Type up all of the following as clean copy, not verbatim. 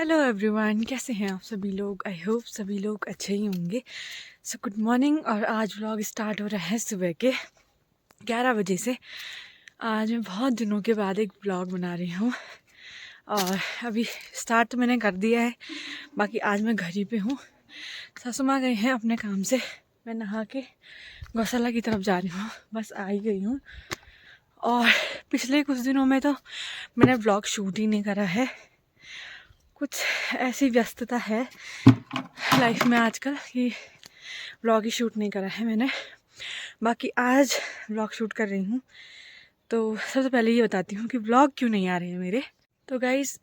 Hello everyone, कैसे हैं आप सभी लोग। आई होप सभी लोग अच्छे ही होंगे। So good morning. और आज व्लॉग स्टार्ट हो रहा है सुबह के 11 बजे से। आज मैं बहुत दिनों के बाद एक व्लॉग बना रही हूँ और अभी स्टार्ट तो मैंने कर दिया है। बाकी आज मैं घर ही पे हूँ। सासू माँ गए हैं अपने काम से। मैं नहा के गौशाला की तरफ जा रही हूँ, बस आ ही गई हूँ। और पिछले कुछ दिनों में तो मैंने व्लॉग शूट ही नहीं करा है। कुछ ऐसी व्यस्तता है लाइफ में आजकल कि व्लॉग ही शूट नहीं करा है मैंने। बाकी आज व्लॉग शूट कर रही हूँ। तो सबसे पहले ये बताती हूँ कि व्लॉग क्यों नहीं आ रहे हैं मेरे। तो गाइज़,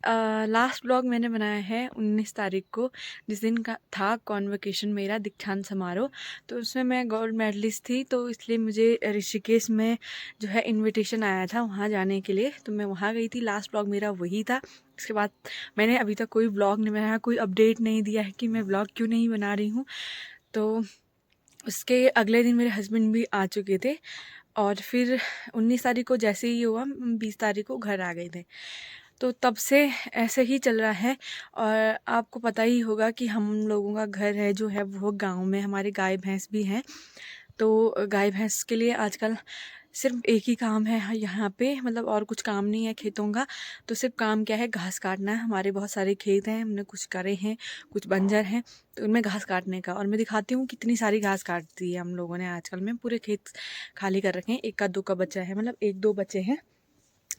लास्ट व्लॉग मैंने बनाया है 19 तारीख को, जिस दिन का था कॉन्वोकेशन मेरा, दीक्षांत समारोह। तो उसमें मैं गोल्ड मेडलिस्ट थी, तो इसलिए मुझे ऋषिकेश में जो है इनविटेशन आया था वहाँ जाने के लिए। तो मैं वहाँ गई थी। लास्ट व्लॉग मेरा वही था। इसके बाद मैंने अभी तक कोई व्लॉग नहीं बनाया, कोई अपडेट नहीं दिया है कि मैं व्लॉग क्यों नहीं बना रही हूँ। तो उसके अगले दिन मेरे हस्बैंड भी आ चुके थे और फिर 19 तारीख को जैसे ही हुआ 20 तारीख को घर आ गए थे। तो तब से ऐसे ही चल रहा है। और आपको पता ही होगा कि हम लोगों का घर है जो है वो गांव में, हमारे गाय भैंस भी हैं। तो गाय भैंस के लिए आजकल सिर्फ एक ही काम है यहाँ पे, मतलब और कुछ काम नहीं है खेतों का। तो सिर्फ काम क्या है, घास काटना है। हमारे बहुत सारे खेत हैं, हमने कुछ करे हैं, कुछ बंजर हैं, तो उनमें घास काटने का। और मैं दिखाती हूँ कितनी सारी घास काट दी है हम लोगों ने आजकल में। पूरे खेत खाली कर रखे हैं। एक का दो का बचा है, मतलब एक दो बचे हैं,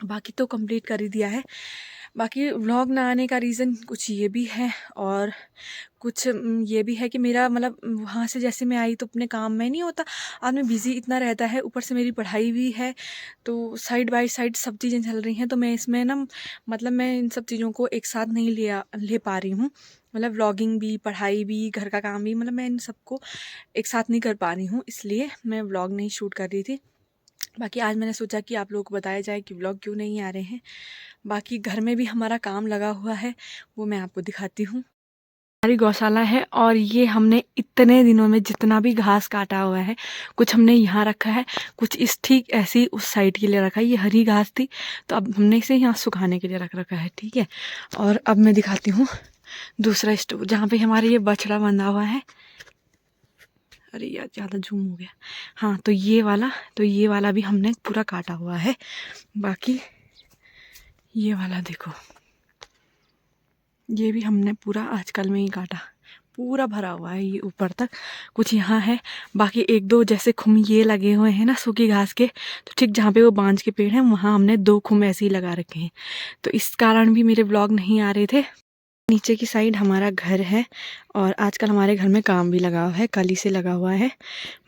बाकी तो कंप्लीट कर ही दिया है। बाकी व्लॉग ना आने का रीज़न कुछ ये भी है और कुछ ये भी है कि मेरा मतलब वहाँ से जैसे मैं आई तो अपने काम में नहीं होता, आदमी बिज़ी इतना रहता है। ऊपर से मेरी पढ़ाई भी है, तो साइड बाय साइड सब चीज़ें चल रही हैं। तो मैं इसमें ना मतलब मैं इन सब चीज़ों को एक साथ नहीं ले पा रही हूँ। मतलब व्लॉगिंग भी, पढ़ाई भी, घर का काम भी, मतलब मैं इन सबको एक साथ नहीं कर पा रही हूँ, इसलिए मैं व्लॉग नहीं शूट कर रही थी। बाकी आज मैंने सोचा कि आप लोगों को बताया जाए कि व्लॉग क्यों नहीं आ रहे हैं। बाकी घर में भी हमारा काम लगा हुआ है, वो मैं आपको दिखाती हूँ। हमारी गौशाला है और ये हमने इतने दिनों में जितना भी घास काटा हुआ है, कुछ हमने यहाँ रखा है, कुछ इस ठीक ऐसी उस साइड के लिए रखा है। ये हरी घास थी, तो अब हमने इसे यहाँ सुखाने के लिए रख रखा है, ठीक है। और अब मैं दिखाती हूँ दूसरा स्टोर जहाँ पे हमारे ये बछड़ा बंधा हुआ है। अरे यार ज़्यादा जूम हो गया। हाँ, तो ये वाला भी हमने पूरा काटा हुआ है। बाकी ये वाला देखो, ये भी हमने पूरा आजकल में ही काटा, पूरा भरा हुआ है ये ऊपर तक। कुछ यहाँ है, बाकी एक दो जैसे खुम ये लगे हुए हैं ना सूखी घास के, तो ठीक जहाँ पे वो बांझ के पेड़ हैं वहाँ हमने 2 खुम ऐसे ही लगा रखे हैं। तो इस कारण भी मेरे ब्लॉग नहीं आ रहे थे। नीचे की साइड हमारा घर है और आजकल हमारे घर में काम भी लगा हुआ है, कल से लगा हुआ है।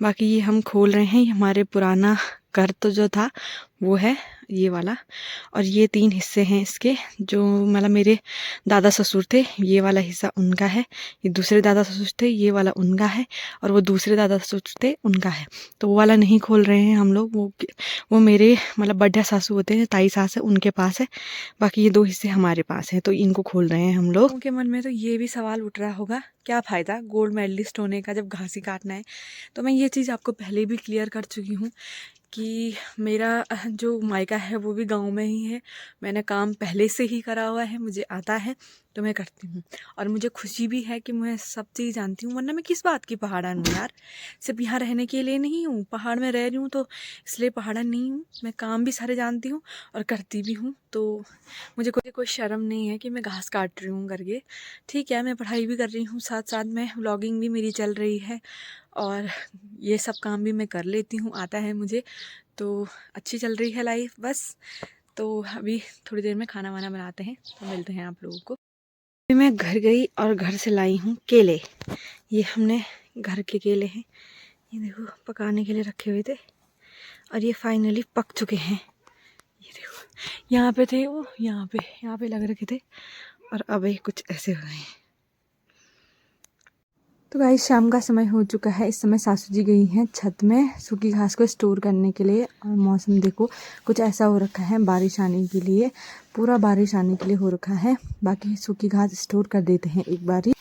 बाकी ये हम खोल रहे हैं, ये हमारे पुराना घर तो जो था वो है ये वाला। और ये 3 हिस्से हैं इसके, जो मतलब मेरे दादा ससुर थे, ये वाला हिस्सा उनका है, ये दूसरे दादा ससुर थे, ये वाला उनका है, और वो दूसरे दादा ससुर थे उनका है। तो वो वाला नहीं खोल रहे हैं हम लोग, वो मेरे मतलब बढ़िया सासू होते हैं, ताई सास है, उनके पास है। बाकी ये 2 हिस्से हमारे पास है, तो इनको खोल रहे हैं हम लोग। उनके मन में तो ये भी सवाल उठ रहा होगा, क्या फ़ायदा गोल्ड मेडलिस्ट होने का जब घास ही काटना है। तो मैं ये चीज़ आपको पहले भी क्लियर कर चुकी हूँ कि मेरा जो मायका है वो भी गांव में ही है। मैंने काम पहले से ही करा हुआ है, मुझे आता है, तो मैं करती हूँ। और मुझे खुशी भी है कि मैं सब चीज़ जानती हूँ, वरना मैं किस बात की पहाड़न हूँ यार। सिर्फ यहाँ रहने के लिए नहीं हूँ, पहाड़ में रह रही हूँ तो इसलिए पहाड़न नहीं हूँ। मैं काम भी सारे जानती हूँ और करती भी हूँ। तो मुझे कोई शर्म नहीं है कि मैं घास काट रही हूँ करके। ठीक है, मैं पढ़ाई भी कर रही हूँ, साथ साथ में व्लॉगिंग भी मेरी चल रही है और ये सब काम भी मैं कर लेती हूँ, आता है मुझे। तो अच्छी चल रही है लाइफ बस। तो अभी थोड़ी देर में खाना वाना बनाते हैं, तो मिलते हैं आप लोगों को। अभी मैं घर गई और घर से लाई हूँ केले। ये हमने घर के केले हैं, ये देखो पकाने के लिए रखे हुए थे और ये फाइनली पक चुके हैं। ये देखो, यहाँ पे थे वो, यहाँ पे लग रखे थे और अब ये कुछ ऐसे हो गए हैं। तो गाइस, शाम का समय हो चुका है। इस समय सासू जी गई हैं छत में सूखी घास को स्टोर करने के लिए। और मौसम देखो कुछ ऐसा हो रखा है, बारिश आने के लिए, पूरा बारिश आने के लिए हो रखा है। बाकी सूखी घास स्टोर कर देते हैं एक बार ही।